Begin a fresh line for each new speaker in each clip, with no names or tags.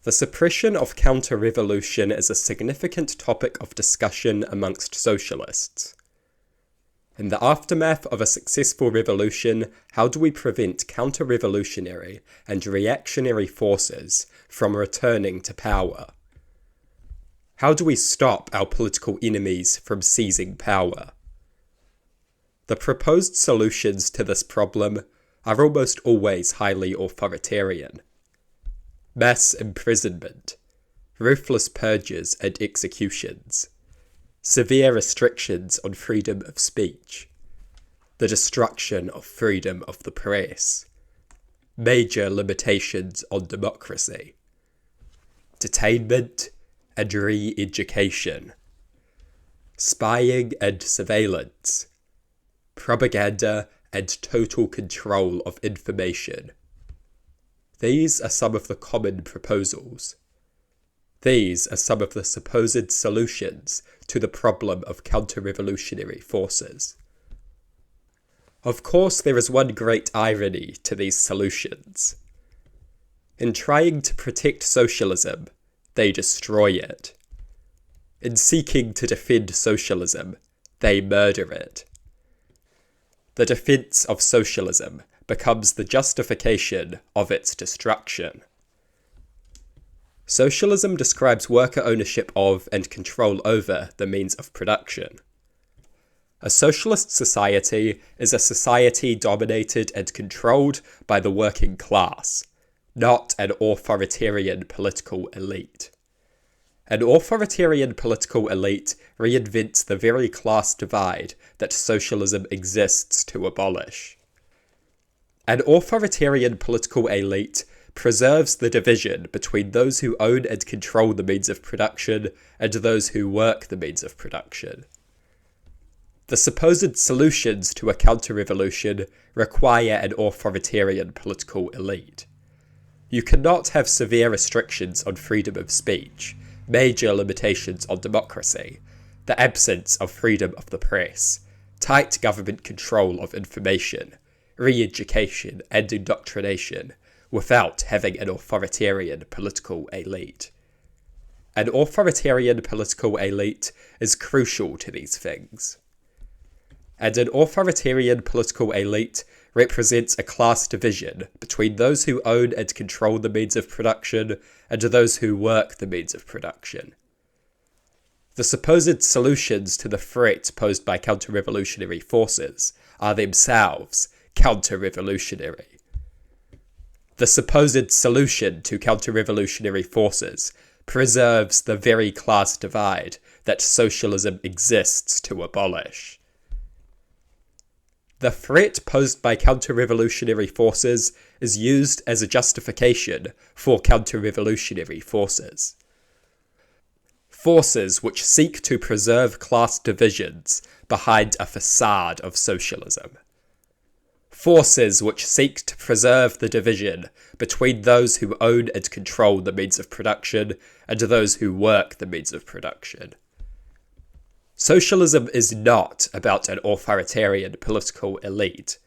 The suppression of counter-revolution is a significant topic of discussion amongst socialists. In the aftermath of a successful revolution, how do we prevent counter-revolutionary and reactionary forces from returning to power? How do we stop our political enemies from seizing power? The proposed solutions to this problem are almost always highly authoritarian. Mass imprisonment, ruthless purges and executions, severe restrictions on freedom of speech, the destruction of freedom of the press, major limitations on democracy, detainment and re-education, spying and surveillance, propaganda and total control of information. These are some of the common proposals. These are some of the supposed solutions to the problem of counter-revolutionary forces. Of course, there is one great irony to these solutions. In trying to protect socialism, they destroy it. In seeking to defend socialism, they murder it. The defense of socialism becomes the justification of its destruction. Socialism describes worker ownership of and control over the means of production. A socialist society is a society dominated and controlled by the working class, not an authoritarian political elite. An authoritarian political elite reinvents the very class divide that socialism exists to abolish. An authoritarian political elite preserves the division between those who own and control the means of production and those who work the means of production. The supposed solutions to a counter-revolution require an authoritarian political elite. You cannot have severe restrictions on freedom of speech, major limitations on democracy, the absence of freedom of the press, tight government control of information, re-education and indoctrination, without having an authoritarian political elite. An authoritarian political elite is crucial to these things. And an authoritarian political elite represents a class division between those who own and control the means of production and those who work the means of production. The supposed solutions to the threat posed by counter-revolutionary forces are themselves counter-revolutionary. The supposed solution to counter-revolutionary forces preserves the very class divide that socialism exists to abolish. The threat posed by counter-revolutionary forces is used as a justification for counter-revolutionary forces. Forces which seek to preserve class divisions behind a facade of socialism. Forces which seek to preserve the division between those who own and control the means of production and those who work the means of production. Socialism is not about an authoritarian political elite.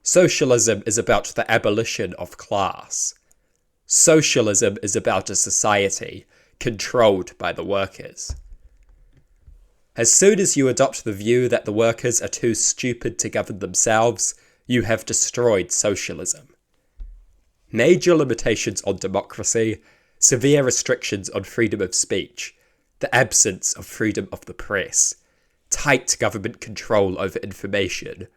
Socialism is about the abolition of class. Socialism is about a society controlled by the workers. As soon as you adopt the view that the workers are too stupid to govern themselves, you have destroyed socialism. Major limitations on democracy, severe restrictions on freedom of speech, the absence of freedom of the press, tight government control over information,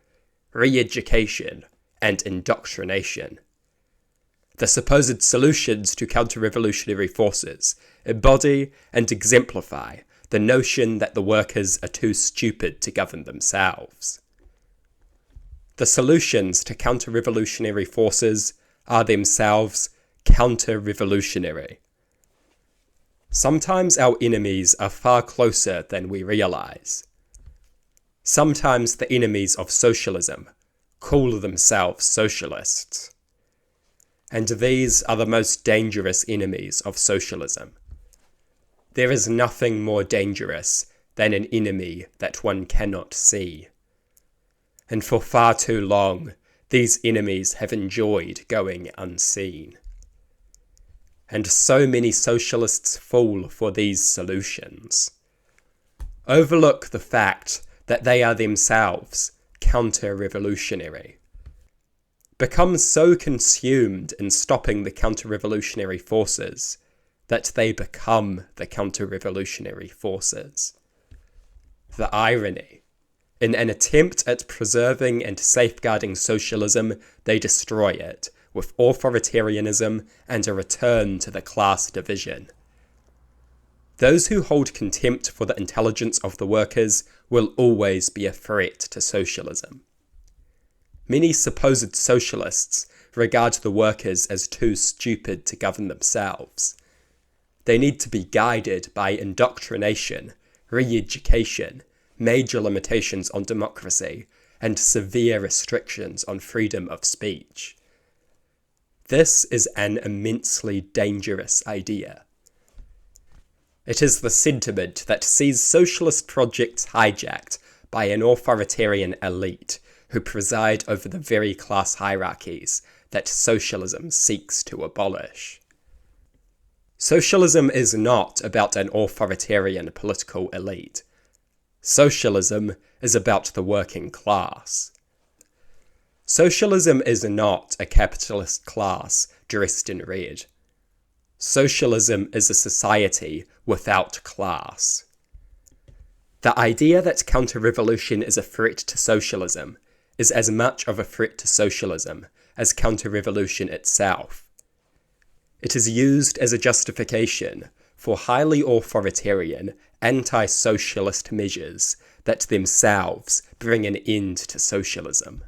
re-education, and indoctrination. The supposed solutions to counter-revolutionary forces embody and exemplify the notion that the workers are too stupid to govern themselves. The solutions to counter-revolutionary forces are themselves counter-revolutionary. Sometimes our enemies are far closer than we realize. Sometimes the enemies of socialism call themselves socialists. And these are the most dangerous enemies of socialism. There is nothing more dangerous than an enemy that one cannot see. And for far too long, these enemies have enjoyed going unseen. and so many socialists fall for these solutions. Overlook the fact that they are themselves counter-revolutionary. Become so consumed in stopping the counter-revolutionary forces that they become the counter-revolutionary forces. The irony: in an attempt at preserving and safeguarding socialism, they destroy it with authoritarianism and a return to the class division. Those who hold contempt for the intelligence of the workers will always be a threat to socialism. Many supposed socialists regard the workers as too stupid to govern themselves. They need to be guided by indoctrination, re-education, major limitations on democracy, and severe restrictions on freedom of speech. This is an immensely dangerous idea. It is the sentiment that sees socialist projects hijacked by an authoritarian elite who preside over the very class hierarchies that socialism seeks to abolish. Socialism is not about an authoritarian political elite. Socialism is about the working class. Socialism is not a capitalist class dressed in red. Socialism is a society without class. The idea that counter-revolution is a threat to socialism is as much of a threat to socialism as counter-revolution itself. It is used as a justification for highly authoritarian, anti-socialist measures that themselves bring an end to socialism.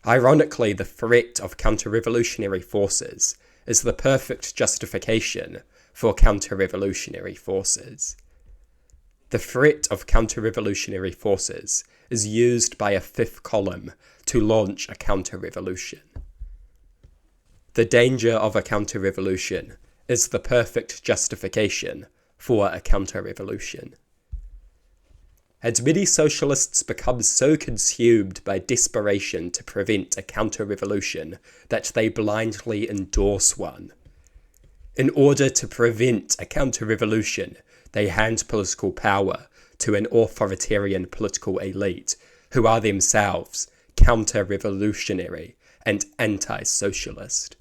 Ironically, the threat of counter-revolutionary forces is the perfect justification for counter-revolutionary forces. The threat of counter-revolutionary forces is used by a fifth column to launch a counter-revolution. The danger of a counter-revolution is the perfect justification for a counter-revolution. And many socialists become so consumed by desperation to prevent a counter-revolution that they blindly endorse one. In order to prevent a counter-revolution, they hand political power to an authoritarian political elite who are themselves counter-revolutionary and anti-socialist.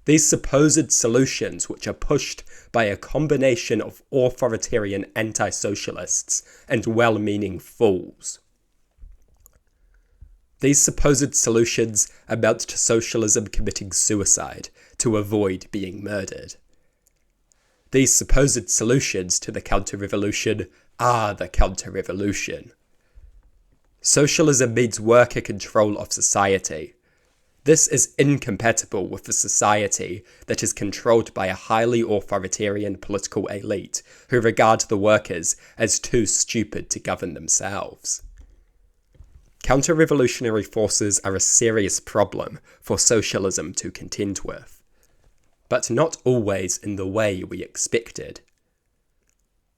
These supposed solutions, which are pushed by a combination of authoritarian anti-socialists and well-meaning fools. These supposed solutions amount to socialism committing suicide to avoid being murdered. These supposed solutions to the counter-revolution are the counter-revolution. Socialism means worker control of society. This is incompatible with a society that is controlled by a highly authoritarian political elite who regard the workers as too stupid to govern themselves. Counter-revolutionary forces are a serious problem for socialism to contend with, but not always in the way we expected.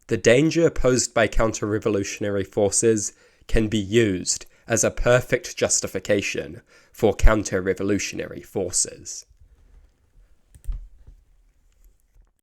The danger posed by counter-revolutionary forces can be used as a perfect justification for counter-revolutionary forces.